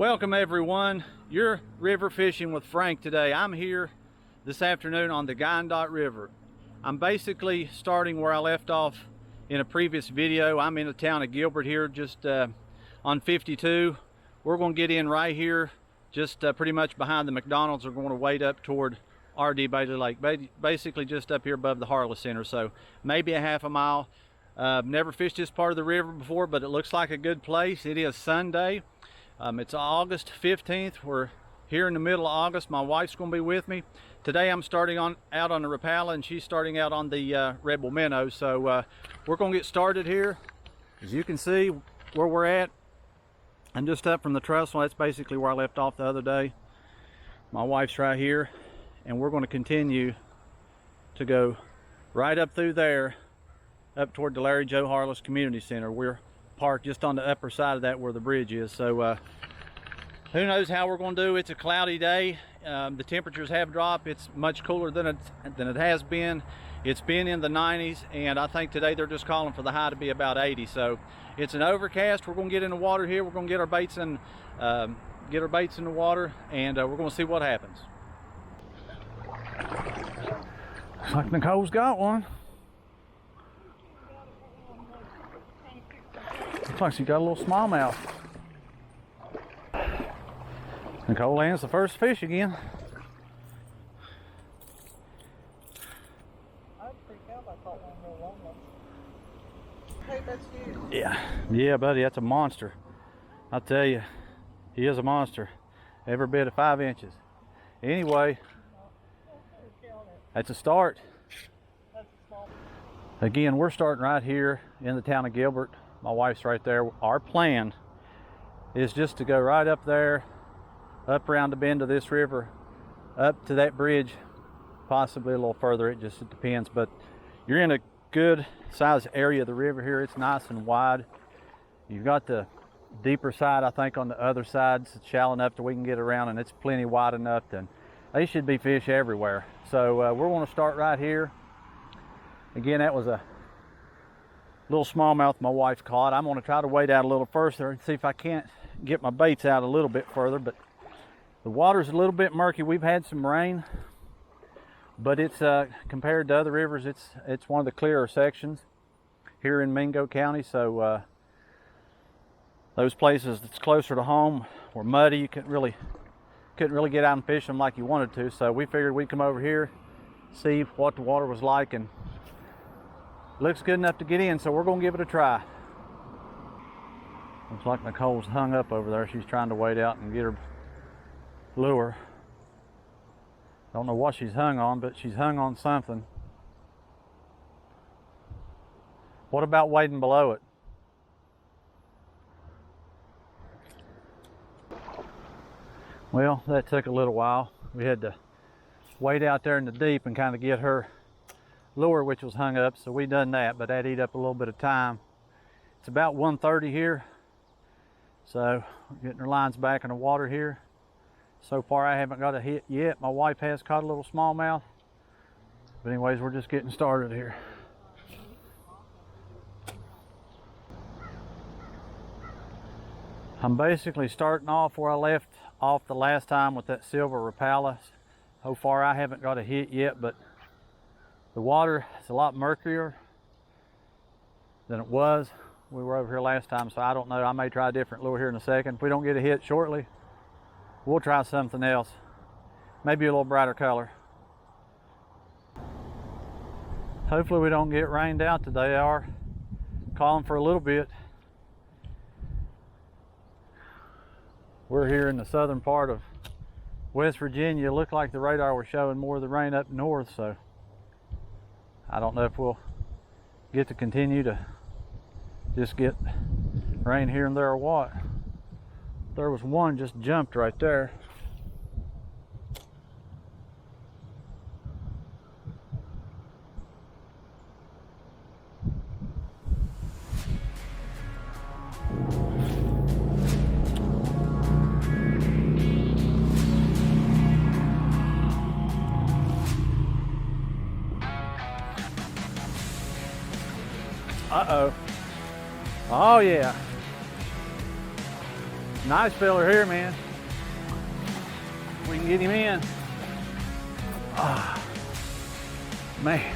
Welcome everyone. You're river fishing with Frank today. I'm here this afternoon on the Guyandotte River. I'm basically starting where I left off in a previous video. I'm in the town of Gilbert here, just on 52. We're going to get in right here, just pretty much behind the McDonald's. We're going to wade up toward R.D. Bailey Lake, basically just up here above the Harless Center, so maybe a half a mile. Never fished this part of the river before, but it looks like a good place. It is Sunday. It's August 15th. We're here in the middle of August. My wife's going to be with me. Today I'm starting out on the Rapala, and she's starting out on the Rebel Minnow. So we're going to get started here. As you can see where we're at, I'm just up from the trestle. That's basically where I left off the other day. My wife's right here, and we're going to continue to go right up through there, up toward the Larry Joe Harless Community Center. We're parked just on the upper side of that where the bridge is. So who knows how we're going to do. It's a cloudy day. The temperatures have dropped. It's much cooler than it has been. It's been in the 90s, and I think today they're just calling for the high to be about 80. So it's an overcast. We're going to get in the water here. We're going to get our baits in the water, and we're going to see what happens. Looks like Nicole's got one. Looks like she got a little smallmouth. Nicole lands the first fish again. I was pretty cow if I caught one real long one. Hey, that's you. Yeah, buddy, that's a monster. I tell you, he is a monster. Every bit of 5 inches. Anyway, that's a start. That's small. Again, we're starting right here in the town of Gilbert. My wife's right there. Our plan is just to go right up there, up around the bend of this river, up to that bridge, possibly a little further. It depends, but you're in a good size area of the river here. It's nice and wide. You've got the deeper side, I think, on the other side. It's shallow enough that we can get around, and it's plenty wide enough that they should be fish everywhere. So we're going to start right here. Again, that was a little smallmouth my wife caught. I'm going to try to wade out a little further and see if I can't get my baits out a little bit further, but the water's a little bit murky. We've had some rain, but it's compared to other rivers, it's one of the clearer sections here in Mingo County. So those places that's closer to home were muddy. You couldn't really get out and fish them like you wanted to. So we figured we'd come over here, see what the water was like, and looks good enough to get in, so we're going to give it a try. Looks like Nicole's hung up over there. She's trying to wade out and get her lure. Don't know what she's hung on, but she's hung on something. What about wading below it? Well, that took a little while. We had to wade out there in the deep and kind of get her lure, which was hung up, so we done that, but that ate up a little bit of time. It's about 1:30 here, so we're getting our lines back in the water here. So far I haven't got a hit yet. My wife has caught a little smallmouth, but anyways, we're just getting started here. I'm basically starting off where I left off the last time with that silver Rapala. So far I haven't got a hit yet, but the water is a lot murkier than it was. We were over here last time, so I don't know. I may try a different lure here in a second. If we don't get a hit shortly, we'll try something else. Maybe a little brighter color. Hopefully we don't get rained out today. They are calling for a little bit. We're here in the southern part of West Virginia. It looked like the radar was showing more of the rain up north, so I don't know if we'll get to continue to just get rain here and there or what. There was one just jumped right there. Uh-oh. Oh yeah. Nice fella here, man. We can get him in. Ah, man.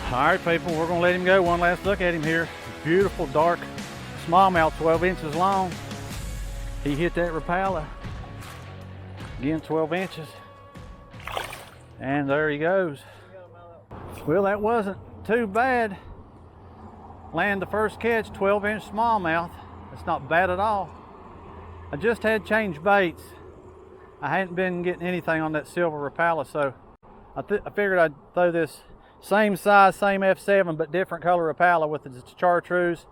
All right, people, we're gonna let him go. One last look at him here. Beautiful dark smallmouth, 12 inches long. He hit that Rapala. Again, 12 inches. And there he goes. Well, that wasn't too bad. Land the first catch, 12-inch smallmouth. That's not bad at all. I just had changed baits. I hadn't been getting anything on that silver Rapala, so I figured I'd throw this same size, same F7, but different color Rapala with the chartreuse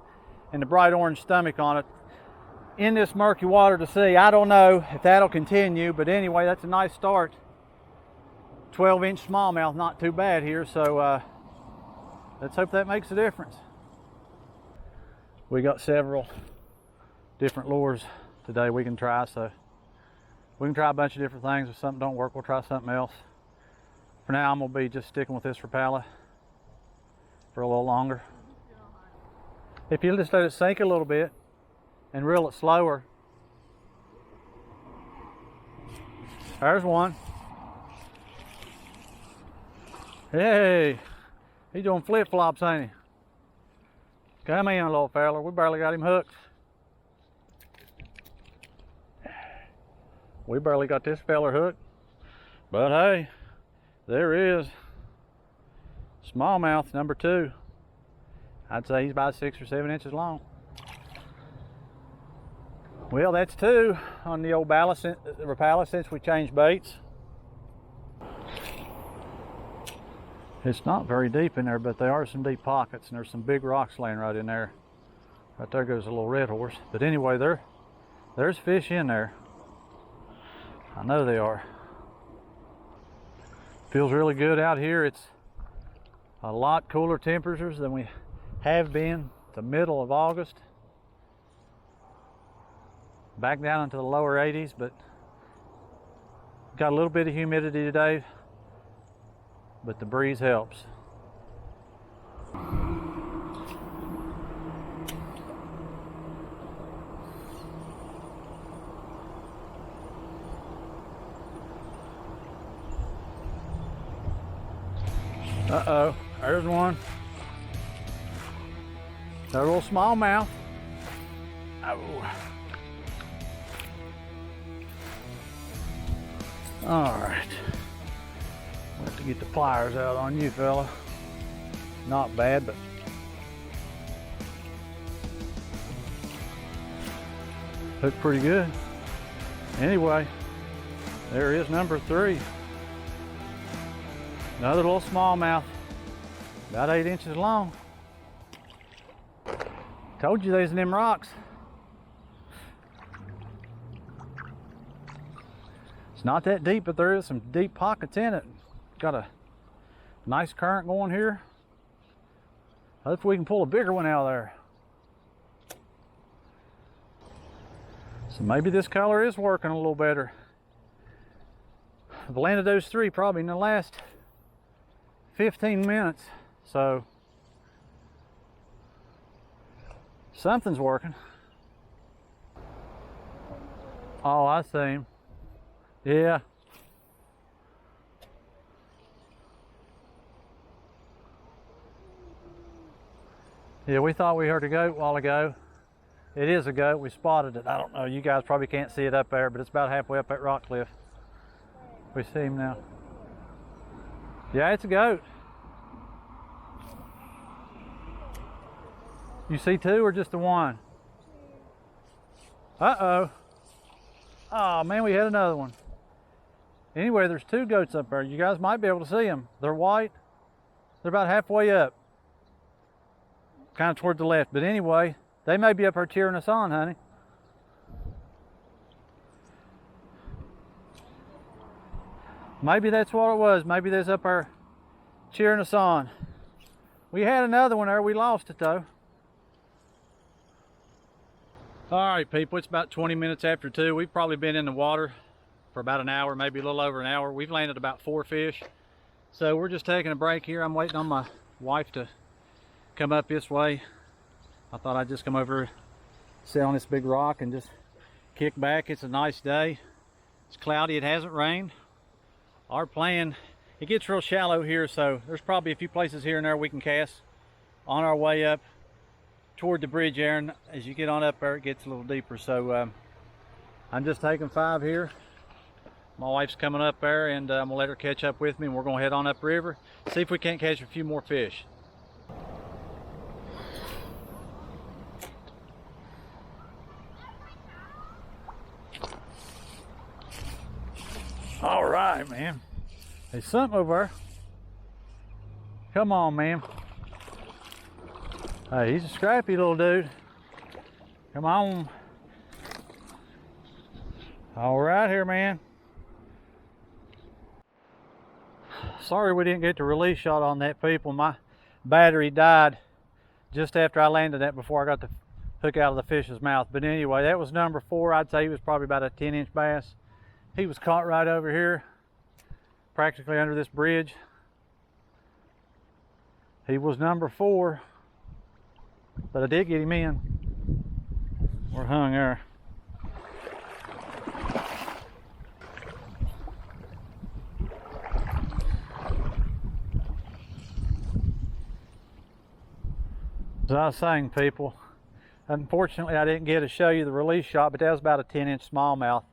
and the bright orange stomach on it in this murky water to see. I don't know if that'll continue, but anyway, that's a nice start. 12-inch smallmouth, not too bad here, so let's hope that makes a difference. We got several different lures today we can try, so we can try a bunch of different things. If something don't work, we'll try something else. For now, I'm gonna be just sticking with this Rapala for a little longer. If you just let it sink a little bit and reel it slower. There's one. Hey, he's doing flip-flops, ain't he? Come in, little fella. We barely got him hooked. We barely got this fella hooked. But hey, there is smallmouth number 2. I'd say he's about 6 or 7 inches long. Well, that's 2 on the old Rapala since we changed baits. It's not very deep in there, but there are some deep pockets, and there's some big rocks laying right in there. Right there goes a little red horse. But anyway, there's fish in there. I know they are. Feels really good out here. It's a lot cooler temperatures than we have been the middle of August. Back down into the lower 80s, but got a little bit of humidity today, but the breeze helps. Uh-oh, there's one. A little smallmouth. Oh. All right. We'll have to get the pliers out on you, fella. Not bad, but look pretty good. Anyway, there is number 3. Another little smallmouth, about 8 inches long. Told you there's them rocks. It's not that deep, but there is some deep pockets in it. Got a nice current going here. Hopefully we can pull a bigger one out of there. So maybe this color is working a little better. I've landed those 3 probably in the last 15 minutes, so something's working. Oh, I see him. Yeah. Yeah, we thought we heard a goat a while ago. It is a goat. We spotted it. I don't know. You guys probably can't see it up there, but it's about halfway up that rock cliff. We see him now. Yeah, it's a goat. You see 2 or just the 1? Uh-oh. Oh, man, we had another one. Anyway, there's 2 goats up there. You guys might be able to see them. They're white. They're about halfway up. Kind of toward the left. But anyway, they may be up there cheering us on, honey. Maybe that's what it was. Maybe they're up there cheering us on. We had another one there. We lost it, though. All right, people, it's about 20 minutes after 2. We've probably been in the water for about an hour, maybe a little over an hour. We've landed about 4 fish. So we're just taking a break here. I'm waiting on my wife to come up this way. I thought I'd just come over, sit on this big rock and just kick back. It's a nice day. It's cloudy, it hasn't rained. Our plan, it gets real shallow here, so there's probably a few places here and there we can cast on our way up toward the bridge there, and as you get on up there it gets a little deeper. So I'm just taking 5 here. My wife's coming up there, and I'm gonna let her catch up with me, and we're gonna head on upriver, see if we can't catch a few more fish. All right, man. There's something over there. Come on, man. Hey, he's a scrappy little dude. Come on. All right here, man. Sorry we didn't get the release shot on that, people. My battery died just after I landed that, before I got the hook out of the fish's mouth. But anyway, that was number 4. I'd say he was probably about a 10-inch bass. He was caught right over here, practically under this bridge. He was number 4, but I did get him in. We're hung there. As I was saying, people, unfortunately I didn't get to show you the release shot, but that was about a 10-inch smallmouth.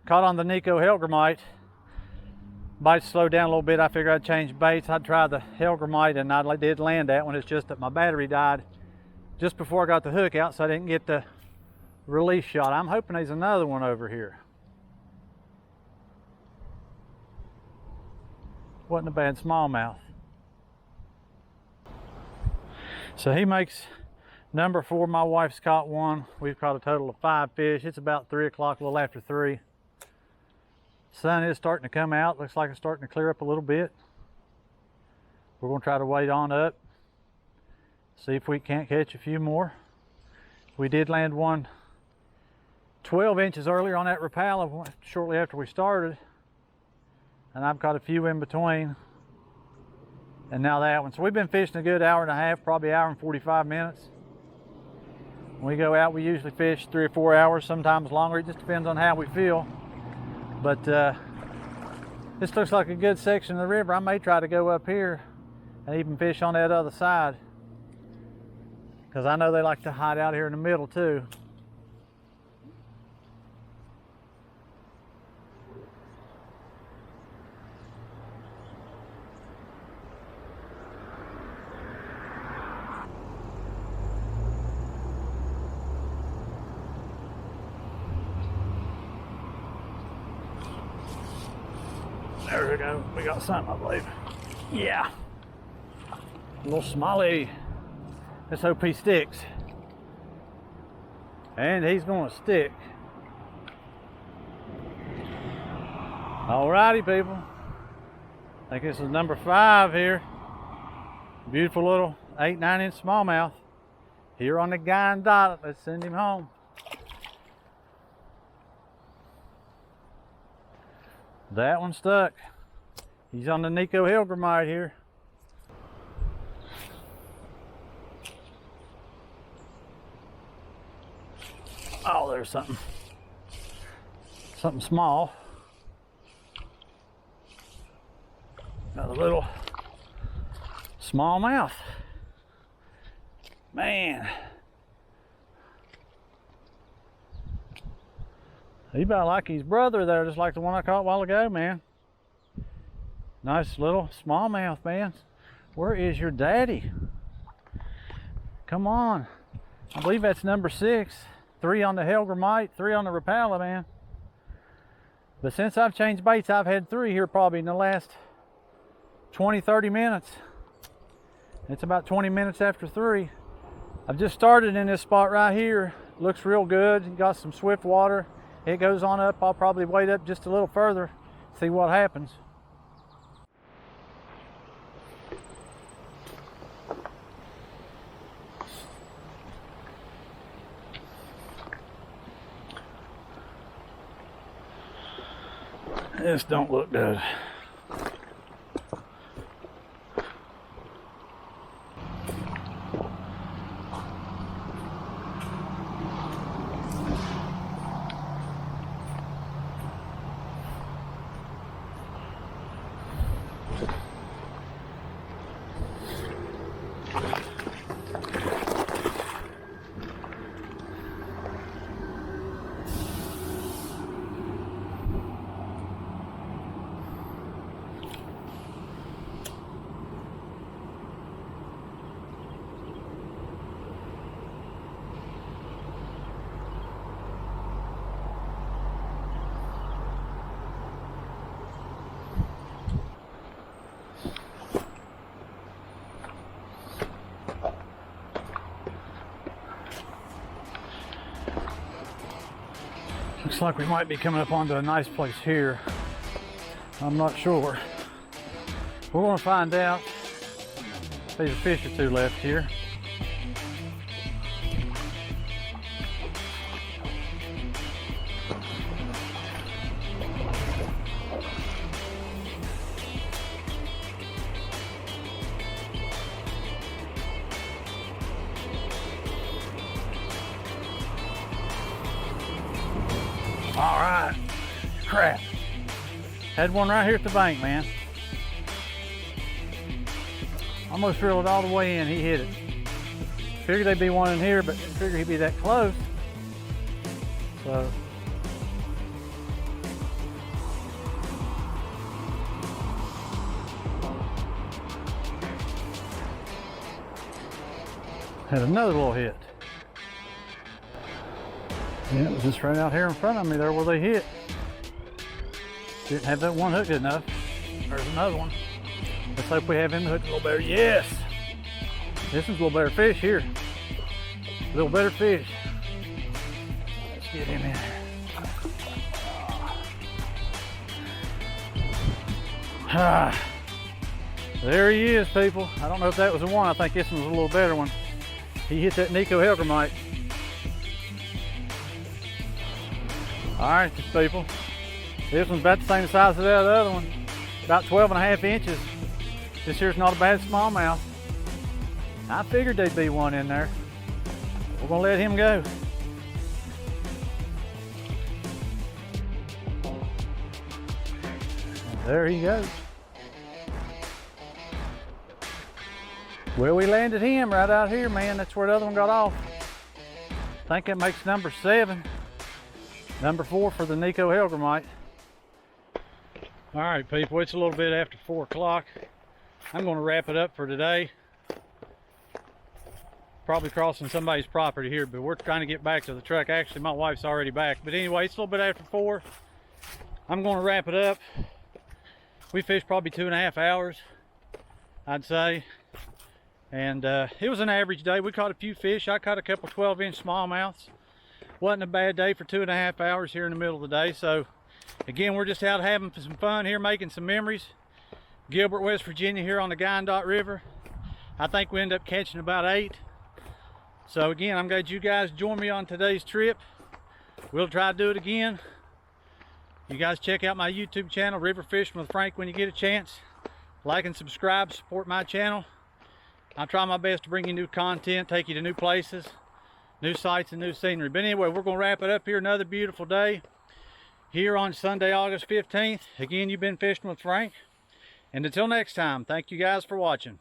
Caught on the Nico Helgramite. Bite slowed down a little bit. I figured I'd change baits. I'd try the Helgramite, and I did land that one. It's just that my battery died just before I got the hook out, so I didn't get the release shot. I'm hoping there's another one over here. Wasn't a bad smallmouth. So he makes number 4. My wife's caught one. We've caught a total of 5 fish. It's about 3 o'clock, a little after 3. Sun is starting to come out. Looks like it's starting to clear up a little bit. We're going to try to wait on up, see if we can't catch a few more. We did land one 12 inches earlier on that Rapala shortly after we started, and I've caught a few in between, and now that one. So we've been fishing a good hour and a half, probably hour and 45 minutes. When we go out, we usually fish 3 or 4 hours, sometimes longer. It just depends on how we feel. But this looks like a good section of the river. I may try to go up here and even fish on that other side, because I know they like to hide out here in the middle too. There we go. We got something, I believe. Yeah. A little smallie. SOP sticks. And he's going to stick. Alrighty, people. I think this is number 5 here. Beautiful little 8-9 inch smallmouth here on the Guyandotte. Let's send him home. That one stuck. He's on the Nico Helgramite here. Oh, there's something small. Got a little smallmouth. Man. He about like his brother there, just like the one I caught a while ago, man. Nice little smallmouth, man. Where is your daddy? Come on. I believe that's number 6. 3 on the Helgramite, 3 on the Rapala, man. But since I've changed baits, I've had 3 here probably in the last 20-30 minutes. It's about 20 minutes after 3. I've just started in this spot right here. Looks real good. Got some swift water. It goes on up. I'll probably wait up just a little further, see what happens. This don't look good. Looks like we might be coming up onto a nice place here. I'm not sure. We're gonna find out. There's a fish or two left here. All right, crap. Had one right here at the bank, man. Almost reeled it all the way in, he hit it. Figured there'd be one in here, but didn't figure he'd be that close. So. Had another little hit. Yeah, it was just right out here in front of me there where they hit. Didn't have that one hook good enough. There's another one. Let's hope we have him hooked a little better. Yes! This is a little better fish here. A little better fish. Let's get him in there. Ah, there he is, people. I don't know if that was the one. I think this one was a little better one. He hit that Mingo County. All right, people. This one's about the same size as that other one. About 12.5 inches. This here's not a bad smallmouth. I figured there'd be one in there. We're gonna let him go. There he goes. Well, we landed him right out here, man. That's where the other one got off. I think that makes number 7. Number 4 for the Mingo County. All right, people, it's a little bit after 4 o'clock. I'm gonna wrap it up for today. Probably crossing somebody's property here, but we're trying to get back to the truck. Actually, my wife's already back. But anyway, it's a little bit after 4. I'm gonna wrap it up. We fished probably 2.5 hours, I'd say. And it was an average day. We caught a few fish. I caught a couple 12-inch smallmouths. Wasn't a bad day for 2.5 hours here in the middle of the day. So again, we're just out having some fun here, making some memories. Gilbert, West Virginia, here on the Guyandotte River. I think we ended up catching about 8. So again, I'm glad you guys joined me on today's trip. We'll try to do it again. You guys check out my YouTube channel, River Fishing with Frank, when you get a chance. Like and subscribe, support my channel. I'll try my best to bring you new content, take you to new places, new sights and new scenery. But anyway, we're gonna wrap it up here. Another beautiful day here on Sunday, August 15th. Again, you've been fishing with Frank. And until next time, thank you guys for watching.